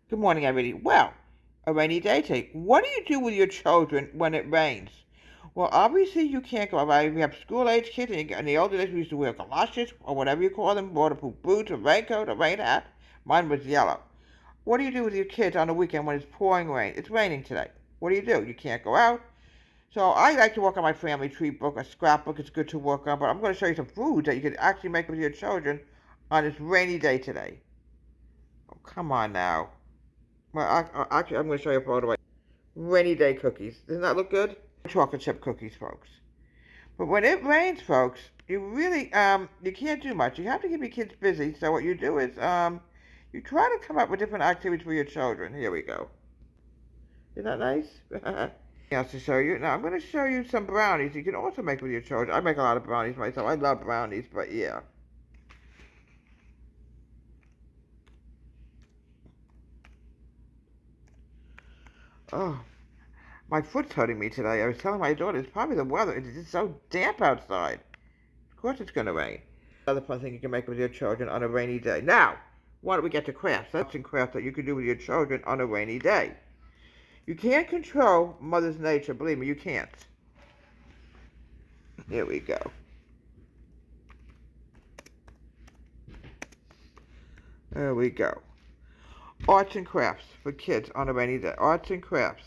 Good morning, everybody. Well, a rainy day take. What do you do with your children when it rains? Well, obviously you can't go out. We have school-age kids, and in the older days we used to wear galoshes or whatever you call them, waterproof boots, a raincoat, a rain hat. Mine was yellow. What do you do with your kids on the weekend when it's pouring rain? It's raining today. What do? You can't go out. So I like to work on my family tree book, a scrapbook. It's good to work on, but I'm going to show you some foods that you can actually make with your children on this rainy day today. Oh, come on now. Well, actually, I'm going to show you a photo. Rainy day cookies. Doesn't that look good? Chocolate chip cookies, folks. But when it rains, folks, you really, you can't do much. You have to keep your kids busy. So what you do is, you try to come up with different activities for your children. Here we go. Isn't that nice? Else to show you. Now, I'm going to show you some brownies you can also make with your children. I make a lot of brownies myself. I love brownies, but yeah. Oh, my foot's hurting me today. I was telling my daughter it's probably the weather. It's just so damp outside. Of course it's going to rain. Another fun thing you can make with your children on a rainy day. Now, why don't we get to crafts? That's in crafts that you can do with your children on a rainy day. You can't control Mother's nature. Believe me, you can't. Here we go. There we go. Arts and crafts for kids on a rainy day. Arts and crafts.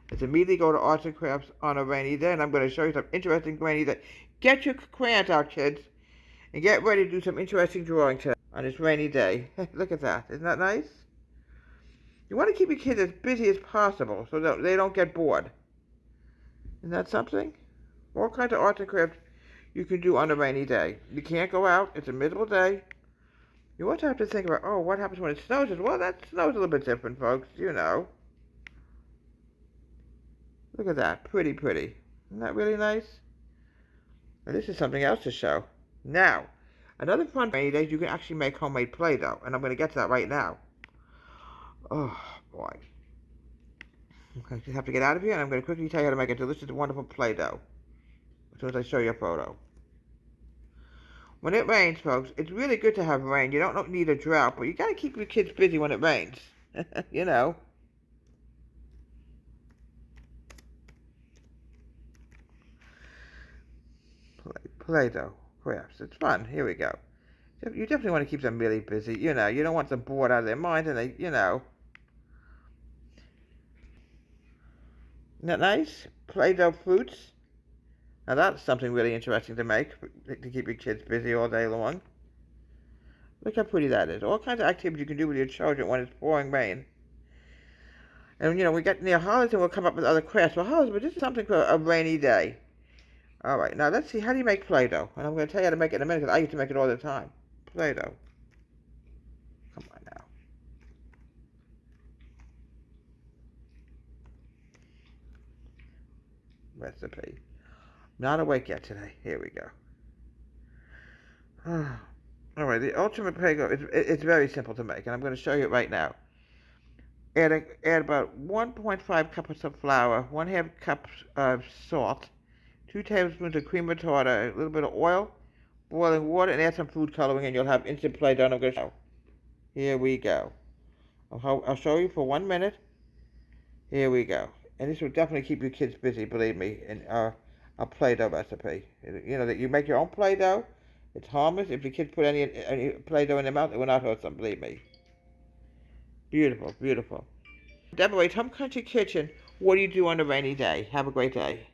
Let's immediately go to arts and crafts on a rainy day, and I'm going to show you some interesting rainy day. Get your crayons out, kids, and get ready to do some interesting drawing today on this rainy day. Look at that. Isn't that nice? You want to keep your kids as busy as possible so that they don't get bored. Isn't that something? All kinds of arts and crafts you can do on a rainy day. You can't go out. It's a miserable day. You also have to think about, oh, what happens when it snows? Well, that snows a little bit different, folks. You know. Look at that. Pretty, pretty. Isn't that really nice? And this is something else to show. Now, another fun rainy day, you can actually make homemade Play-Doh. And I'm going to get to that right now. Oh, boy. I just have to get out of here, and I'm going to quickly tell you how to make a delicious, wonderful Play-Doh as soon as I show you a photo. When it rains, folks, it's really good to have rain. You don't need a drought, but you got to keep your kids busy when it rains. You know. Play-Doh crafts. It's fun. Here we go. You definitely want to keep them really busy. You know, you don't want them bored out of their mind, and they, you know. Isn't that nice? Play-Doh fruits. Now that's something really interesting to make, to keep your kids busy all day long. Look how pretty that is. All kinds of activities you can do with your children when it's pouring rain. And, you know, we get near holidays and we'll come up with other crafts for holidays, but this is something for a rainy day. All right, now let's see. How do you make Play-Doh? And I'm going to tell you how to make it in a minute because I used to make it all the time. Play-Doh. Come on now. Recipe. Not awake yet today. Here we go. All right, the ultimate Play-Doh, it's very simple to make, and I'm going to show you it right now. Add about 1.5 cups of flour, 1/2 cup of salt, 2 tablespoons of cream of tartar, a little bit of oil, boiling water, and add some food coloring, and you'll have instant Play-Doh. I'm going to show. Here we go. I'll show you for 1 minute. Here we go. And this will definitely keep your kids busy, believe me, in a Play-Doh recipe. You know, that you make your own Play-Doh. It's harmless. If your kids put any Play-Doh in their mouth, it will not hurt them, believe me. Beautiful, beautiful. Deborah, Tom Country Kitchen, what do you do on a rainy day? Have a great day.